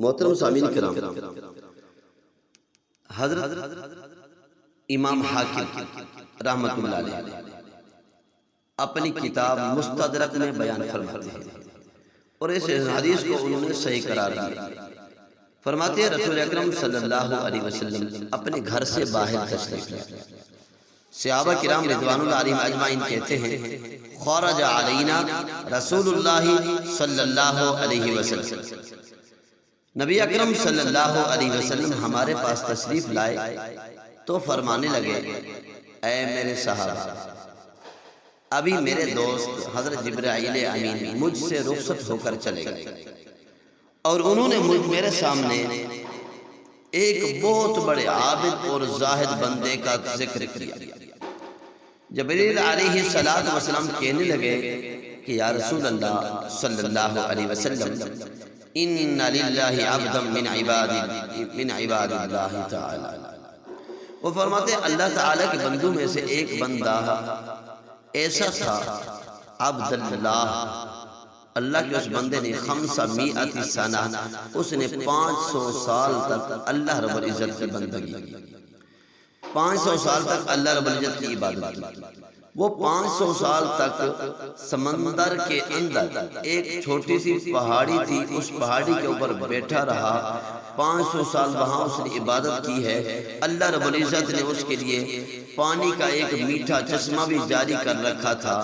محترم سامعین کرام، حضرت امام حاکم رحمۃ اللہ علیہ اپنی کتاب مستدرک میں بیان فرماتے ہیں اور اس حدیث کو انہوں نے صحیح قرار دیا۔ فرماتے ہیں رسول اکرم صلی اللہ علیہ وسلم اپنے گھر سے باہر تشریف لائے۔ صحابہ کرام رضوان اللہ علیہم اجمعین کہتے ہیں خرج علینا رسول اللہ صلی اللہ علیہ وسلم، نبی اکرم صلی اللہ علیہ وسلم ہمارے پاس تشریف لائے تو فرمانے لگے اے میرے صحابہ، ابھی میرے دوست حضرت جبرائیل امین مجھ سے رخصت ہو کر چلے گئے اور انہوں نے میرے سامنے ایک بہت بڑے عابد اور زاہد بندے کا ذکر کیا۔ جبریل علیہ السلام کہنے لگے کہ یا رسول اللہ صلی اللہ علیہ وسلم ان للہ عبدا من عباد اللہ تعالی، وہ فرماتے ہیں اللہ تعالی کے بندوں میں سے ایک بندہ ایسا تھا عبد اللہ کے اس بندے نے 500 سنہ، اس نے 500 سال تک اللہ رب العزت کی بندگی کی، 500 سال تک اللہ رب العزت کی عبادت کی۔ وہ 500 سال تک سمندر کے اندر ایک چھوٹی سی پہاڑی تھی، اس پہاڑی کے اوپر بیٹھا رہا، 500 سال وہاں اس نے عبادت کی ہے۔ اللہ رب العزت نے اس کے لیے پانی کا ایک میٹھا چشمہ بھی جاری کر رکھا تھا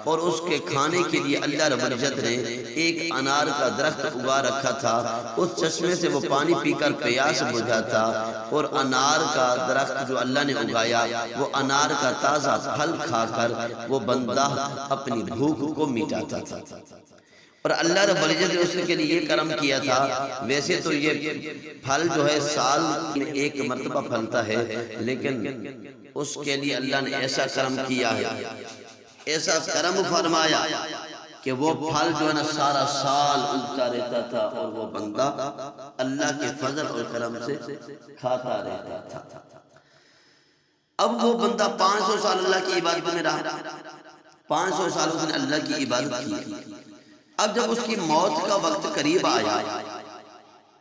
اور اس کے کھانے کے لیے اللہ رب العزت نے ایک انار کا درخت اگا رکھا تھا، اس چشمے سے وہ پانی پی کر پیاس بجھاتا اور انار کا درخت جو اللہ نے اگایا وہ انار کا تازہ پھل کھا کر وہ بندہ اپنی بھوک کو مٹاتا تھا۔ اور اللہ رب العزت نے اس کے لیے یہ کرم کیا تھا، ویسے تو یہ پھل جو ہے سال میں ایک مرتبہ پھلتا ہے، لیکن اس کے لیے اللہ نے ایسا کرم کیا ہے، ایسا کرم فرمایا کہ وہ پھل جو ہے نا سارا سال اگتا رہتا تھا اور وہ بندہ اللہ کے فضل اور کرم سے کھاتا رہتا تھا۔ اب وہ بندہ 500 سال اللہ کی عبادت میں رہا، 500 سال اس نے اللہ کی عبادت کی۔ اب جب اس کی موت کا وقت قریب آیا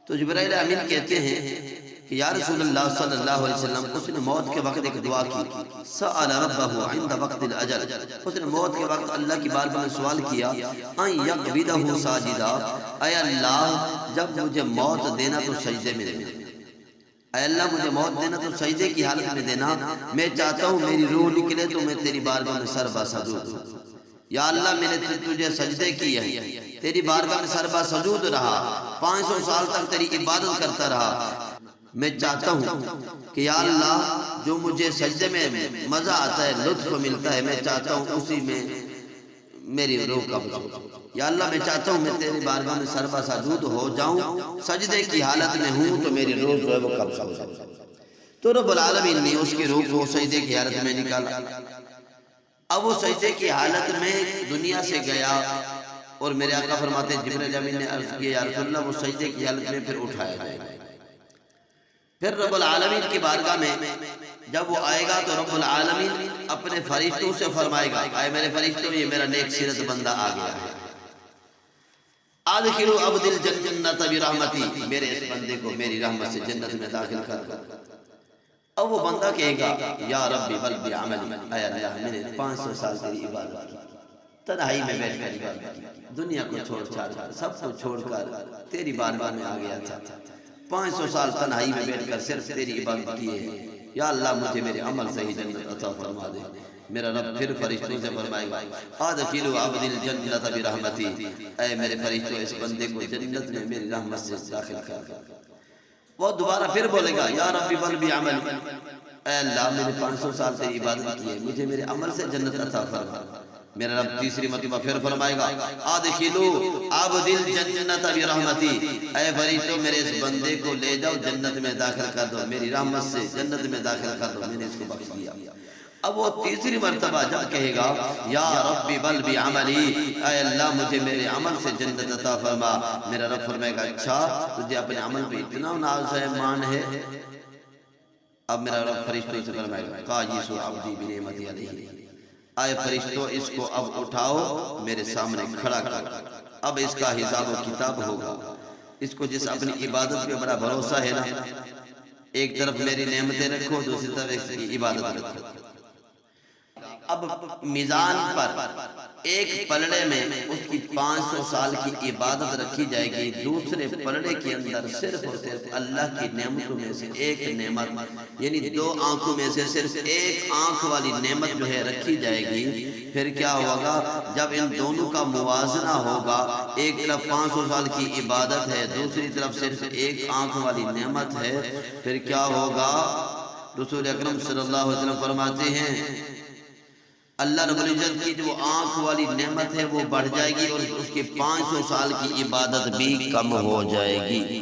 تو جبرائیل امین کہتے ہیں کہ یا رسول اللہ صلی اللہ علیہ وسلم، اس نے موت کے وقت ایک دعا کی، سأل ربہ عند وقت الاجل، اس نے موت کے وقت اللہ کی بارگاہ میں سوال کیا ان یقبضہ ساجدا، اے اللہ جب مجھے موت دینا تو سجدے میں دینا، اے اللہ مجھے موت دینا تو سجدے کی حالت میں دینا، میں چاہتا ہوں میری روح نکلے تو میں تیری بارگاہ میں سربا سجود ہوں۔ یا اللہ میں نے تجھے سجدے کی ہے، تیری بارگاہ میں سربا سجود رہا، 500 سال تک تیری عبادت کرتا رہا، میں چاہتا ہوں کہ یا اللہ جو مجھے سجدے میں مزہ آتا ہے، لطف ملتا ہے، میں چاہتا ہوں اسی میں میری روح قبض ہو۔ یا اللہ میں چاہتا ہوں میں تیری بارگاہ میں سربا سجود ہو جاؤں، سجدے کی حالت میں ہوں تو میری روح جو ہے وہ قبض ہو جائے۔ تو رب العالمین نے اس کی روح کو سجدے کی حالت میں نکالا۔ اب وہ سجدے کی حالت میں دنیا سے گیا اور میرے آقا فرماتے ہیں جبرائیل امین نے عرض کیا یا رسول اللہ وہ سجدے کی حالت میں پھر اٹھایا جائے گا۔ پھر رب العالمین کی بارگاہ میں جب وہ آئے گا تو رب العالمین اپنے فرشتوں سے فرمائے گا اے میرے فرشتوں یہ میرا نیک سیرت بندہ آ گیا ہے، ادخلوا عبد الجنت برحمتی، میرے اس بندے کو میری رحمت سے جنت میں داخل کر دو۔ اب وہ بندہ کہے گا یا ربی بل بعملی، اے اللہ میں نے 500 سال تیری عبادت کی، تنہائی میں بیٹھ کر عبادت کی، دنیا کو چھوڑ چھاڑ کر سب کو چھوڑ کر تیری بارگاہ میں آ گیا تھا، 500 سال تنہائی میں بیٹھ کر صرف تیری عبادت کی ہے، یا اللہ مجھے میرے عمل سے ہی جنت عطا فرما دے۔ میرا رب پھر فرشتوں سے فرمائے گا ادخلوا عبد الجنت برحمتی، اے میرے فرشتوں اس بندے کو جنت میں میری رحمت سے داخل کر دو۔ وہ دوبارہ پھر بولے گا یا ربی بل بعملی، اے اللہ میں نے 500 سال سے عبادت کی ہے، مجھے میرے عمل سے جنت عطا فرما۔ میرا رب تیسری مرتبہ پھر فرمائے گا ادخلوا عبد الجنت برحمتی، اے فرشتوں میرے اس بندے کو لے جاؤ جنت میں داخل کر دو، میری رحمت سے جنت میں داخل کر دو، میں نے اس کو بخش دیا۔ اب وہ تیسری مرتبہ جب کہے گا یا ربی بل بعملی، اے اللہ مجھے میرے عمل سے جنت عطا فرما، میرا رب فرمائے گا اچھا تجھے اپنے عمل پہ اتنا ناز ہے مان ہے۔ اب میرا رب فرشتوں سے فرمائے گا قایسوا عبدی بنعمتی علیہ، اے فرشتوں اس کو اب اٹھاؤ میرے سامنے کھڑا کر، اب اس کا حساب و کتاب ہوگا۔ اس کو جس اپنی عبادت پہ بڑا بھروسہ ہے نا، ایک طرف میری نعمتیں رکھو، دوسری طرف اس کی عبادت رکھو۔ اب میزان پر ایک پلڑے میں اس کی 500 سال کی عبادت رکھی جائے گی، دوسرے پلڑے کے اندر صرف اور صرف اللہ کی نعمتوں میں سے ایک نعمت، یعنی 2 آنکھوں میں سے صرف ایک آنکھ والی نعمت جو ہے رکھی جائے گی۔ پھر کیا ہوگا؟ جب ان دونوں کا موازنہ ہوگا، ایک طرف 500 سال کی عبادت ہے، دوسری طرف صرف ایک آنکھ والی نعمت ہے، پھر کیا ہوگا؟ رسول اکرم صلی اللہ علیہ وسلم فرماتے ہیں اللہ رب العزت کی جو آنکھ والی نعمت ہے وہ بڑھ جائے گی، اور اس کے 500 سال کی عبادت بھی کم ہو جائے گی۔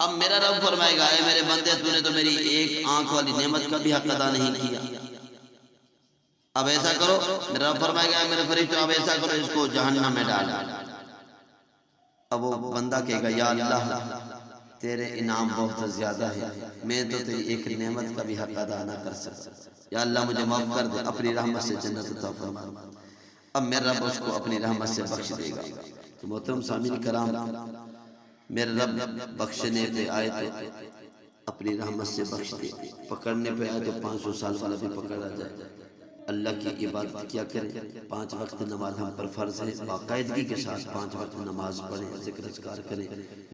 اب میرا رب فرمائے گا، اے میرے بندے، تو نے تو میری ایک آنکھ والی نعمت کا بھی حق ادا نہیں کیا، اب ایسا کرو۔ میرا رب فرمائے گا، اے میرے فرشتوں، اب ایسا کرو، اس کو جہنم میں ڈال۔ اب وہ بندہ کہے گا، یا اللہ تیرے انعام بہت زیادہ ہے، میں تو تیری ایک نعمت کا بھی حق ادا نہ کر سکتا، یا اللہ مجھے معاف کر دے، اپنی رحمت سے جنت عطا فرما۔ اب میرا رب اس کو اپنی رحمت سے بخش دے گا۔ تو محترم سامعین کرام، میرے رب بخشنے پہ آئے تو اپنی رحمت سے بخش دے، پکڑنے پہ آئے تو 500 سال والا بھی پکڑا جائے۔ اللہ کی عبادت کیا کریں، 5 وقت نماز ہم پر فرض ہے، باقاعدگی کے ساتھ 5 وقت نماز پڑھیں، ذکر اذکار کریں۔